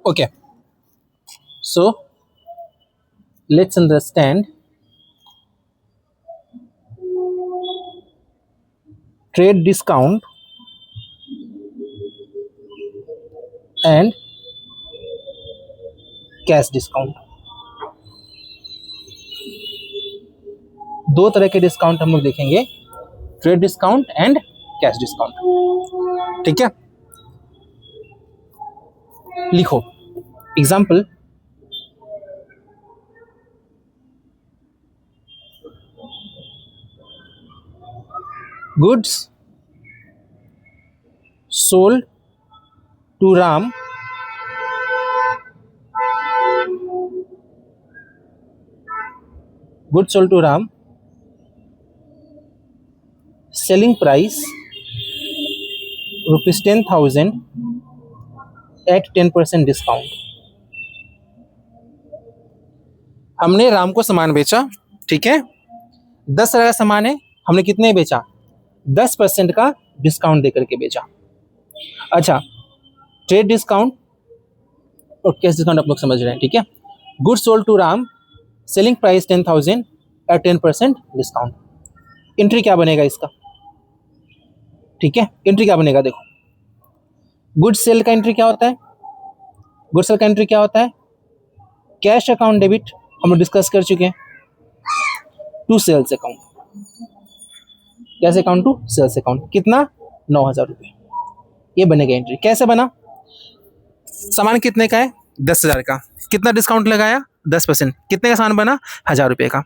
Okay, so let's understand trade discount and cash discount. दो तरह के डिस्काउंट हम लोग देखेंगे, trade discount and cash discount. ठीक है, लिखो example. Goods sold to Ram goods sold to Ram, selling price rupees 10,000 at 10% discount। हमने राम को सामान बेचा, ठीक है, 10,000 का सामान है, हमने कितने बेचा? 10% का डिस्काउंट देकर के बेचा। अच्छा, ट्रेड डिस्काउंट और कैश डिस्काउंट आप लोग समझ रहे हैं, ठीक है। Goods sold to Ram, selling price 10,000 at 10% discount. Entry क्या बनेगा इसका? ठीक है, एंट्री क्या बनेगा? देखो, गुड्स सेल का एंट्री क्या होता है? गुड्स सेल का एंट्री क्या होता है? कैश अकाउंट डेबिट, हम लोग डिस्कस कर चुके हैं, to sales account. Cash account to sales account, कितना? 9,000 रुपये। ये बनेगा एंट्री। कैसे बना? सामान कितने का है? 10,000 का। कितना डिस्काउंट लगाया? 10%। कितने का सामान बना? 1,000 रुपये का।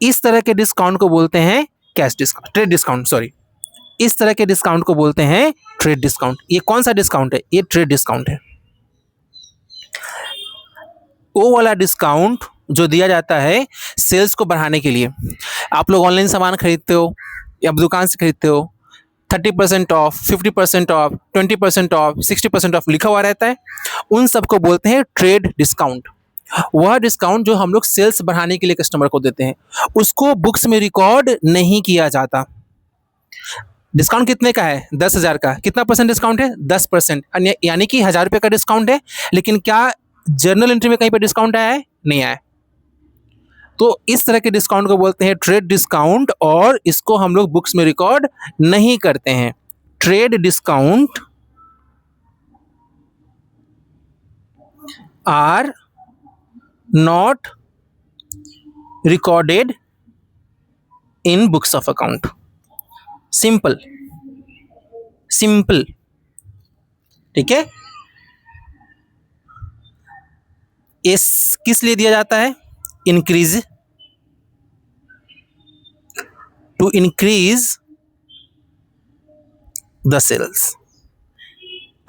इस तरह के डिस्काउंट को बोलते हैं cash discount, trade discount, sorry. इस तरह के डिस्काउंट को बोलते हैं ट्रेड डिस्काउंट। ये कौन सा डिस्काउंट है? ये ट्रेड डिस्काउंट है। वो वाला डिस्काउंट जो दिया जाता है सेल्स को बढ़ाने के लिए। आप लोग ऑनलाइन सामान खरीदते हो या दुकान से खरीदते हो, 30% ऑफ, 50% ऑफ, 20% ऑफ, 60% ऑफ लिखा हुआ रहता है। उन सबको बोलते हैं ट्रेड डिस्काउंट। वह डिस्काउंट जो हम लोग सेल्स बढ़ाने के लिए कस्टमर को देते हैं, उसको बुक्स में रिकॉर्ड नहीं किया जाता। डिस्काउंट कितने का है? 10,000 का। कितना परसेंट डिस्काउंट है? 10%, यानी कि 1,000 रुपये का डिस्काउंट है। लेकिन क्या जर्नल एंट्री में कहीं पर डिस्काउंट आया है? नहीं आया। तो इस तरह के डिस्काउंट को बोलते हैं ट्रेड डिस्काउंट, और इसको हम लोग बुक्स में रिकॉर्ड नहीं करते हैं। Trade discount are not recorded in books of account. Simple simple, ठीक है। इस किस लिए दिया जाता है? Increase, to increase the sales.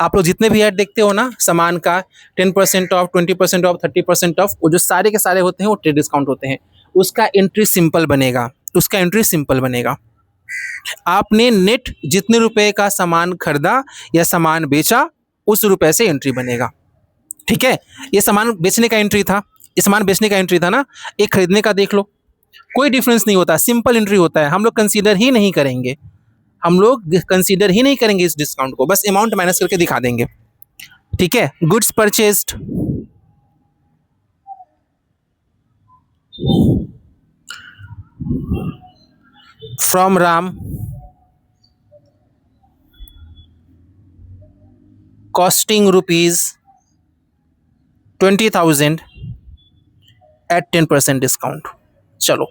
आप लोग जितने भी ऐड देखते हो ना सामान का, 10% ऑफ, 20% ऑफ, 30% ऑफ, वो जो सारे के सारे होते हैं वो ट्रेड डिस्काउंट होते हैं। उसका एंट्री सिंपल बनेगा, उसका एंट्री सिंपल बनेगा। आपने नेट जितने रुपए का सामान खरीदा या सामान बेचा, उस रुपए से एंट्री बनेगा, ठीक है। ये सामान बेचने का एंट्री था, ये सामान बेचने का एंट्री था ना, एक खरीदने का देख लो, कोई डिफरेंस नहीं होता, सिंपल एंट्री होता है। हम लोग कंसीडर ही नहीं करेंगे, हम लोग कंसीडर ही नहीं करेंगे इस डिस्काउंट को, बस अमाउंट माइनस करके दिखा देंगे, ठीक है। Goods purchased, from Ram, costing rupees 20,000 at 10% discount. चलो,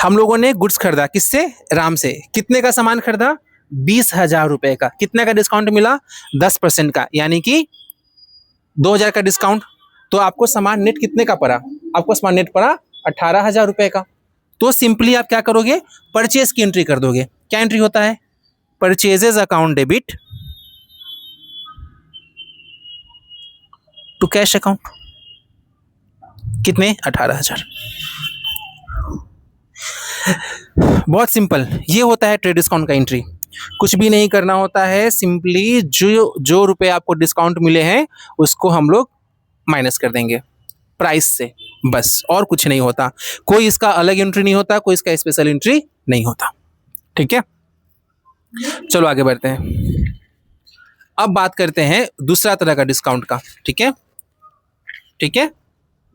हम लोगों ने गुड्स खरीदा, किससे? राम से। कितने का सामान खरीदा? 20,000 रुपए का। कितने का डिस्काउंट मिला? 10% का, यानी कि 2,000 का डिस्काउंट। तो आपको सामान नेट कितने का पड़ा? आपको सामान नेट पड़ा 18,000 रुपए का। तो सिंपली आप क्या करोगे? परचेज की एंट्री कर दोगे। क्या एंट्री होता है? Purchases account debit to cash account. कितने? 18,000। बहुत सिंपल, ये होता है ट्रेड डिस्काउंट का एंट्री। कुछ भी नहीं करना होता है, सिंपली जो रुपए आपको डिस्काउंट मिले हैं उसको हम लोग माइनस कर देंगे प्राइस से, बस, और कुछ नहीं होता। कोई इसका अलग एंट्री नहीं होता, कोई इसका स्पेशल एंट्री नहीं होता, ठीक है। चलो आगे बढ़ते हैं। अब बात करते हैं दूसरा तरह का डिस्काउंट का, ठीक है, ठीक है,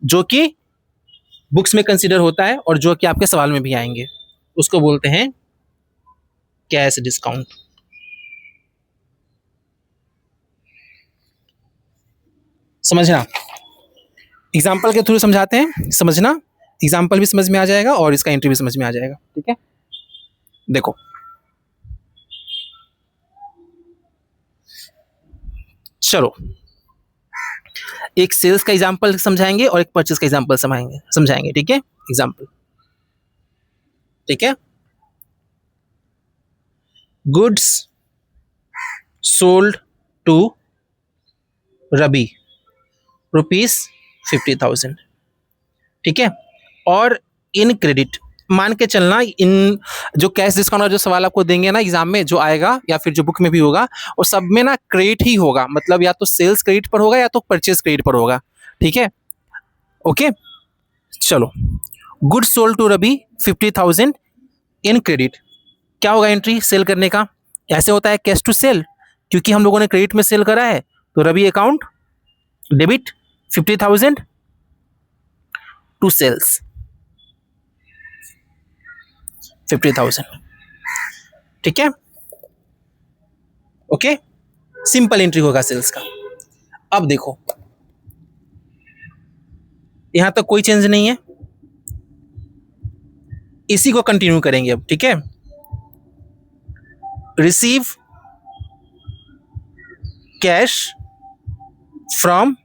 जो कि बुक्स में कंसीडर होता है और जो कि आपके सवाल में भी आएंगे, उसको बोलते हैं कैश डिस्काउंट। समझना, एग्जाम्पल के थ्रू समझाते हैं, समझना, एग्जाम्पल भी समझ में आ जाएगा और इसका एंट्री भी समझ में आ जाएगा, ठीक है। देखो, चलो एक सेल्स का एग्जाम्पल समझाएंगे और एक परचेस का एग्जाम्पल समझाएंगे, ठीक है। एग्जाम्पल, ठीक है। गुड्स सोल्ड टू रवि ₹50,000, ठीक है। और इन क्रेडिट, मान के चलना, इन जो कैश डिस्काउंट जो सवाल आपको देंगे ना एग्जाम में जो आएगा या फिर जो बुक में भी होगा, और सब में ना क्रेडिट ही होगा, मतलब या तो सेल्स क्रेडिट पर होगा या तो परचेज क्रेडिट पर होगा, ठीक है। ओके, चलो, good sold to Ravi 50,000 in credit, क्या होगा एंट्री सेल करने का, ऐसे होता है कैश टू सेल, क्योंकि हम लोगों ने क्रेडिट में सेल करा है, तो Ravi account debit 50,000 to sales 50,000, ठीक है। ओके, सिंपल एंट्री होगा सेल्स का। अब देखो, यहां तक कोई चेंज नहीं है, इसी को कंटिन्यू करेंगे अब, ठीक है। रिसीव कैश फ्रॉम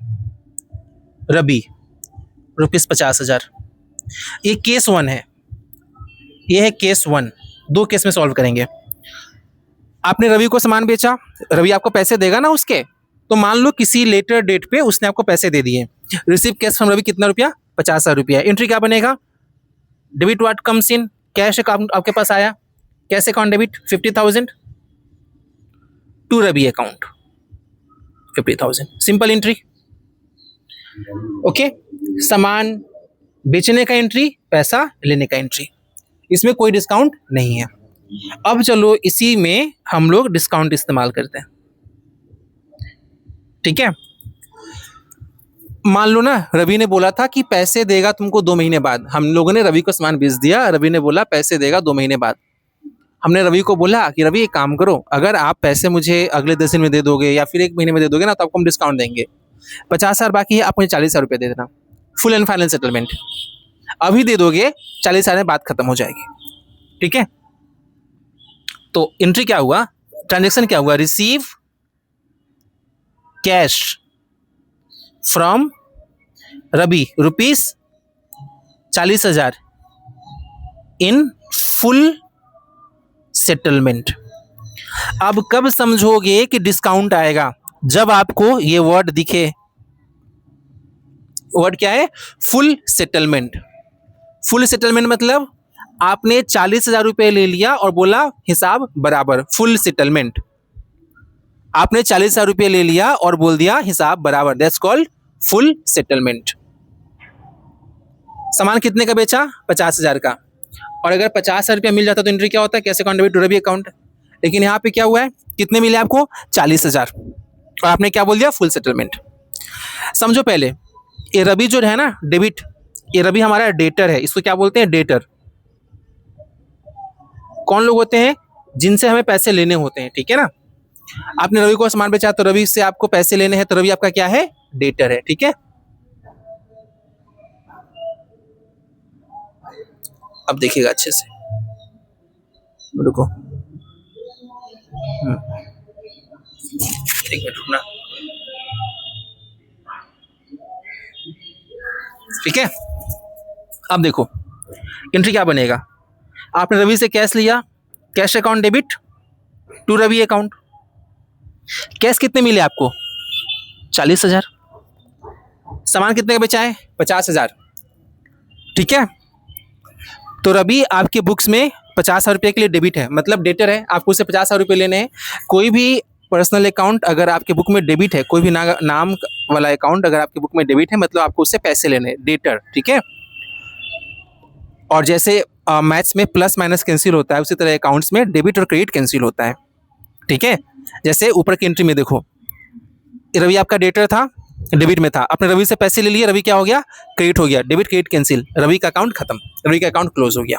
रवि ₹50,000, ये केस 1 है, ये है केस 1, दो केस में सॉल्व करेंगे। आपने रवि को सामान बेचा, रवि आपको पैसे देगा ना उसके, तो मान लो किसी लेटर डेट पे उसने आपको पैसे दे दिए। रिसीव कैश फ्रॉम रवि कितना रुपया, ₹50,000। एंट्री क्या बनेगा, debit what comes in, cash account आपके पास आया, cash account debit 50,000 to Ravi account 50,000, simple entry. Okay, सामान बेचने का एंट्री, पैसा लेने का एंट्री, इसमें कोई डिस्काउंट नहीं है। अब चलो इसी में हम लोग डिस्काउंट इस्तेमाल करते हैं, ठीक है। मान लो ना रवि ने बोला था कि पैसे देगा तुमको 2 महीने बाद, हम लोगों ने रवि को सामान बेच दिया, रवि ने बोला पैसे देगा 2 महीने बाद। हमने रवि को बोला कि रवि एक काम करो, अगर आप पैसे मुझे अगले 10 दिन में दे दोगे या फिर 1 महीने में दे दोगे ना, तो आपको हम डिस्काउंट देंगे। 50,000 बाकी है, आप मुझे 40,000 रुपये दे देना, फुल एंड फाइनल सेटलमेंट। अभी दे दोगे 40,000 में बात खत्म हो जाएगी, ठीक है। तो एंट्री क्या हुआ, ट्रांजेक्शन क्या हुआ, receive cash from Ravi ₹40,000 in full settlement. अब कब समझोगे कि डिस्काउंट आएगा, जब आपको ये वर्ड दिखे, वर्ड क्या है, फुल सेटलमेंट। फुल सेटलमेंट मतलब आपने 40,000 रुपये ले लिया और बोला हिसाब बराबर, फुल सेटलमेंट। आपने 40,000 रुपये ले लिया और बोल दिया हिसाब बराबर, दैट्स कॉल्ड फुल सेटलमेंट। सामान कितने का बेचा, 50,000 का, और अगर 50,000 रुपया मिल जाता तो एंट्री क्या होता है, cash account debit to Ravi account. लेकिन यहाँ पे क्या हुआ है, कितने मिले आपको, 40,000, और आपने क्या बोल दिया, फुल सेटलमेंट। समझो पहले, ये रवि जो है ना डेबिट, ये रवि हमारा डेटर है, इसको क्या बोलते हैं, डेटर। कौन लोग होते हैं, जिनसे हमें पैसे लेने होते हैं, ठीक है ना। आपने रवि को सामान बेचा तो रवि से आपको पैसे लेने हैं, तो रवि आपका क्या है, डेटर है, ठीक है। अब देखिएगा अच्छे से, रुको, एक मिनट रुकना, ठीक है। अब देखो एंट्री क्या बनेगा, आपने रवि से कैश लिया, cash account debit to Ravi account. Cash कितने मिले आपको, 40,000। सामान कितने का बेचा है, 50,000, ठीक है। तो रवि आपके बुक्स में 50,000 रुपये के लिए डेबिट है, मतलब डेटर है, आपको उससे 50,000 रुपये लेने हैं। कोई भी पर्सनल अकाउंट अगर आपके बुक में डेबिट है, कोई भी नाम वाला अकाउंट अगर आपके बुक में डेबिट है, मतलब आपको उससे पैसे लेने हैं, डेटर, ठीक है। और जैसे मैथ्स में प्लस माइनस कैंसिल होता है, उसी तरह अकाउंट्स में डेबिट और क्रेडिट कैंसिल होता है, ठीक है। जैसे ऊपर की एंट्री में देखो, रवि आपका डेटर था, डेबिट में था, आपने रवि से पैसे ले लिए, रवि क्या हो गया, क्रेडिट हो गया, डेबिट क्रेडिट कैंसिल, रवि का अकाउंट खत्म, रवि का अकाउंट क्लोज हो गया।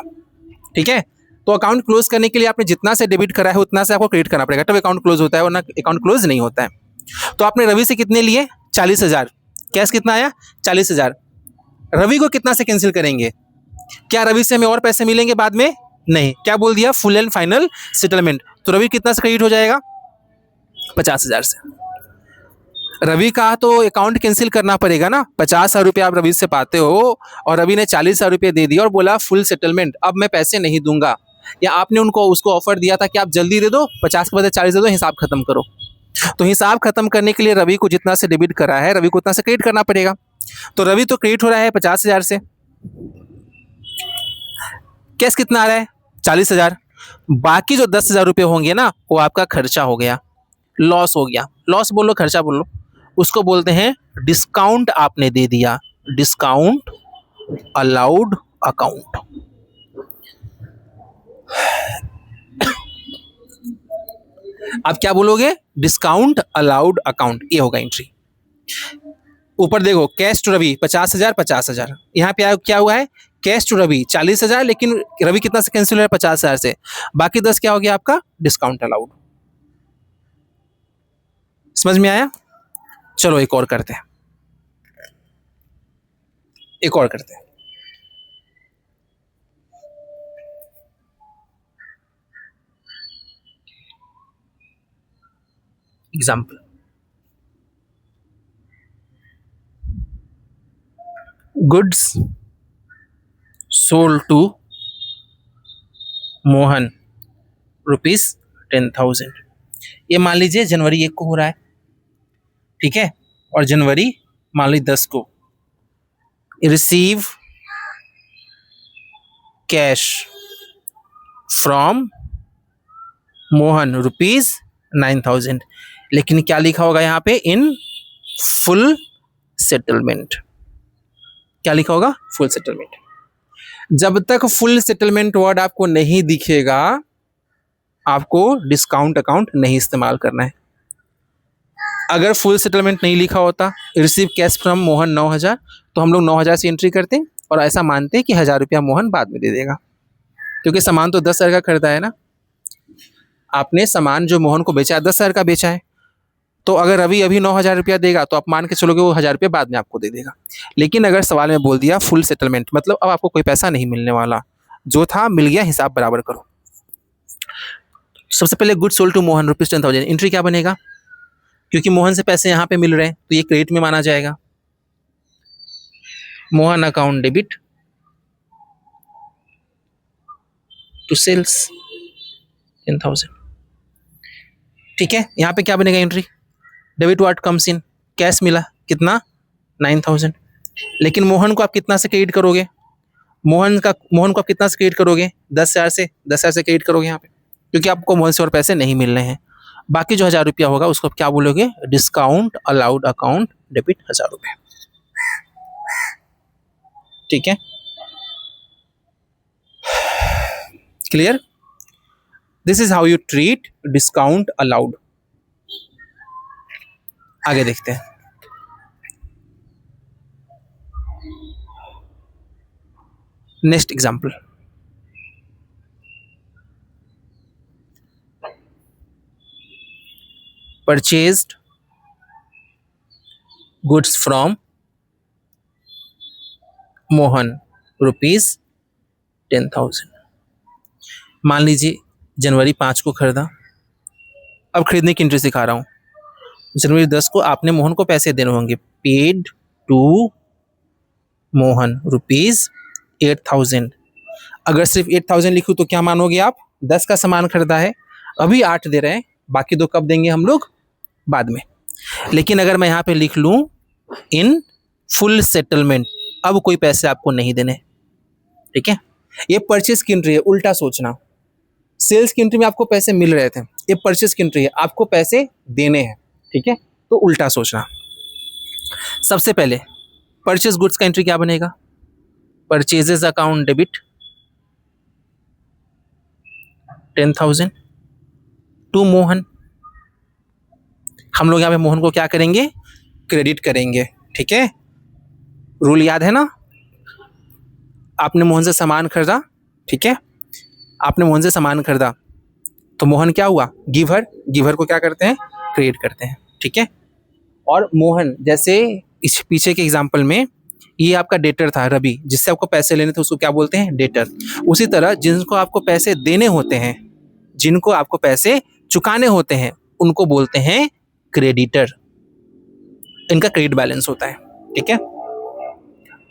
ठीक है, तो अकाउंट क्लोज करने के लिए आपने जितना से डेबिट करा है उतना से आपको क्रेडिट करना पड़ेगा, तब अकाउंट क्लोज होता है, वरना अकाउंट क्लोज नहीं होता है। तो आपने रवि से कितने लिए, 40,000, कैश कितना आया, 40,000। रवि को कितना से कैंसिल करेंगे, क्या रवि से हमें और पैसे मिलेंगे बाद में, नहीं, क्या बोल दिया, फुल एंड फाइनल सेटलमेंट। तो रवि कितना से क्रेडिट हो जाएगा, 50,000 से। रवि का तो अकाउंट कैंसिल करना पड़ेगा ना, 50,000 रुपये आप रवि से पाते हो और रवि ने 40,000 रुपये दे दिया और बोला फुल सेटलमेंट, अब मैं पैसे नहीं दूंगा, या आपने उसको ऑफर दिया था कि आप जल्दी दे दो, 50 के बदले 40 दे दो, हिसाब खत्म करो। तो हिसाब खत्म करने के लिए रवि को जितना से डेबिट करा है, रवि को उतना से क्रेडिट करना पड़ेगा। तो रवि तो क्रेडिट हो रहा है 50,000 से, कैश कितना आ रहा है, 40,000। बाकी जो 10,000 रुपये होंगे ना, वो आपका खर्चा हो गया, लॉस हो गया। लॉस बोलो, खर्चा बोलो, उसको बोलते हैं डिस्काउंट आपने दे दिया, डिस्काउंट अलाउड अकाउंट। अब क्या बोलोगे, डिस्काउंट अलाउड अकाउंट, ये होगा एंट्री। ऊपर देखो, कैश टू रवि 50,000 50,000, यहाँ पे क्या हुआ है, कैश टू रवि 40,000, लेकिन रवि कितना से कैंसिल हो रहा है, 50,000 से, बाकी 10 क्या हो गया आपका, डिस्काउंट अलाउड। समझ में आया, चलो एक और करते हैं, एक और करते हैं। Example, goods sold to Mohan ₹10,000। ये मान लीजिए जनवरी 1 को हो रहा है, ठीक है, और जनवरी मान लीजिए 10 को, रिसीव कैश फ्रॉम मोहन ₹9,000, लेकिन क्या लिखा होगा यहाँ पे, इन फुल सेटलमेंट। क्या लिखा होगा, फुल सेटलमेंट। जब तक फुल सेटलमेंट वर्ड आपको नहीं दिखेगा, आपको डिस्काउंट अकाउंट नहीं इस्तेमाल करना है। अगर फुल सेटलमेंट नहीं लिखा होता, रिसीव कैश फ्रॉम मोहन 9,000, तो हम लोग 9,000 से एंट्री करते और ऐसा मानते कि 1,000 रुपया मोहन बाद में दे देगा, क्योंकि सामान तो 10,000 का खरीदा है ना। आपने सामान जो मोहन को बेचा है 10,000 का बेचा है, तो अगर रवि अभी 9,000 रुपया देगा तो आप मान के चलोगे वो 1,000 रुपया बाद में आपको दे देगा। लेकिन अगर सवाल में बोल दिया फुल सेटलमेंट, मतलब अब आपको कोई पैसा नहीं मिलने वाला, जो था मिल गया, हिसाब बराबर करो। सबसे पहले good sold to Mohan ₹10,000, entry क्या बनेगा, क्योंकि मोहन से पैसे यहाँ पे मिल रहे हैं तो ये क्रेडिट में माना जाएगा। Mohan account debit to sales 10,000। ठीक है, यहाँ पे क्या बनेगा entry, debit what comes in, cash मिला कितना, 9,000, लेकिन मोहन को आप कितना से क्रेडिट करोगे, मोहन को आप कितना से क्रेडिट करोगे, 10,000 से, 10,000 से क्रेडिट करोगे यहाँ पे, क्योंकि आपको मोहन से और पैसे नहीं मिल रहे हैं। बाकी जो 1,000 रुपया होगा उसको आप क्या बोलोगे, डिस्काउंट अलाउड अकाउंट डेबिट 1,000 रुपये। ठीक है, clear, this is how you treat discount allowed. आगे देखते हैं, next example, purchased goods from Mohan ₹10,000। मान लीजिए जनवरी 5 को खरीदा, अब खरीदने की एंट्री सिखा रहा हूँ। जनवरी 10 को आपने मोहन को पैसे देने होंगे, पेड टू मोहन ₹8,000। अगर सिर्फ 8,000 लिखूँ तो क्या मानोगे आप, 10 का सामान खरीदा है, अभी 8 दे रहे हैं, बाकी 2 कब देंगे हम लोग, बाद में। लेकिन अगर मैं यहाँ पे लिख लूँ इन फुल सेटलमेंट, अब कोई पैसे आपको नहीं देने। ठीक है, ये परचेज की एंट्री है, उल्टा सोचना। सेल्स की एंट्री में आपको पैसे मिल रहे थे, ये परचेज की एंट्री है, आपको पैसे देने हैं। ठीक है, तो उल्टा सोचना। सबसे पहले परचेज गुड्स का एंट्री क्या बनेगा, purchases account debit 10,000 to Mohan, हम लोग यहाँ पे मोहन को क्या करेंगे, क्रेडिट करेंगे। ठीक है, रूल याद है ना। आपने मोहन से सामान खरीदा, ठीक है, आपने मोहन से सामान खरीदा तो मोहन क्या हुआ, गिवर, गिवर को क्या करते हैं, क्रेडिट करते हैं। ठीक है, और मोहन, जैसे इस पीछे के एग्जाम्पल में ये आपका डेटर था रवि, जिससे आपको पैसे लेने थे, उसको क्या बोलते हैं, डेटर। उसी तरह जिनको आपको पैसे देने होते हैं, जिनको आपको पैसे चुकाने होते हैं, उनको बोलते हैं क्रेडिटर। इनका क्रेडिट बैलेंस होता है। ठीक है,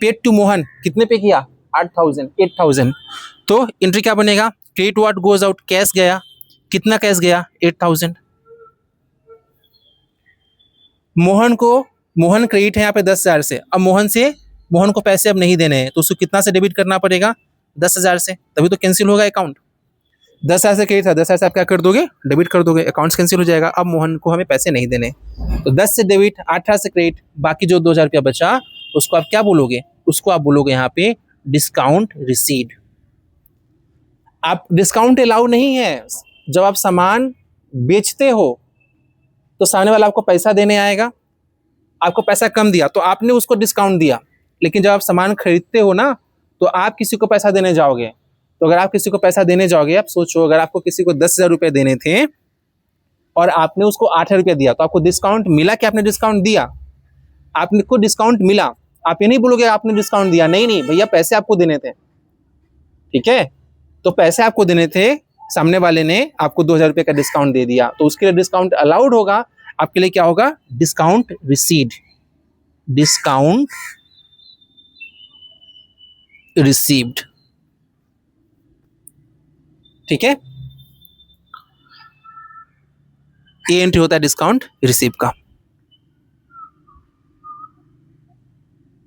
पेड टू मोहन, कितने पे किया, 8,000। तो एंट्री क्या बनेगा, credit what goes out, cash गया, कितना कैश गया, 8,000। मोहन को, मोहन क्रेडिट है यहाँ पे 10,000 से, अब मोहन को पैसे अब नहीं देने हैं, तो उसको कितना से डेबिट करना पड़ेगा, 10,000 से, तभी तो कैंसिल होगा अकाउंट। 10,000 से क्रेडिट था, 10,000 से आप क्या कर दोगे, डेबिट कर दोगे, अकाउंट कैंसिल हो जाएगा। अब मोहन को हमें पैसे नहीं देने, तो 10 से डेबिट, 18 से क्रेडिट, बाकी जो 2,000 रुपया बचा उसको आप क्या बोलोगे, उसको आप बोलोगे यहाँ पे डिस्काउंट रिसीव्ड। आप डिस्काउंट अलाउ नहीं है, जब आप सामान बेचते हो तो सामने वाला आपको पैसा देने आएगा, आपको पैसा कम दिया तो आपने उसको डिस्काउंट दिया, लेकिन जब आप सामान खरीदते हो ना तो आप किसी को पैसा देने जाओगे, तो अगर आप किसी को पैसा देने जाओगे, आप सोचो अगर आपको किसी को 10,000 रुपये देने थे और आपने उसको 8,000 रुपये दिया, तो आपको डिस्काउंट मिला कि आपने डिस्काउंट दिया, आपको डिस्काउंट मिला। आप ये नहीं बोलोगे आपने डिस्काउंट दिया, नहीं नहीं भैया, पैसे आपको देने थे। ठीक है, तो पैसे आपको देने थे, सामने वाले ने आपको 2,000 रुपये का डिस्काउंट दे दिया, तो उसके लिए डिस्काउंट अलाउड होगा, आपके लिए क्या होगा, डिस्काउंट रिसीव्ड, डिस्काउंट रिसीव्ड। ठीक है, ये एंट्री होता है डिस्काउंट रिसीव का।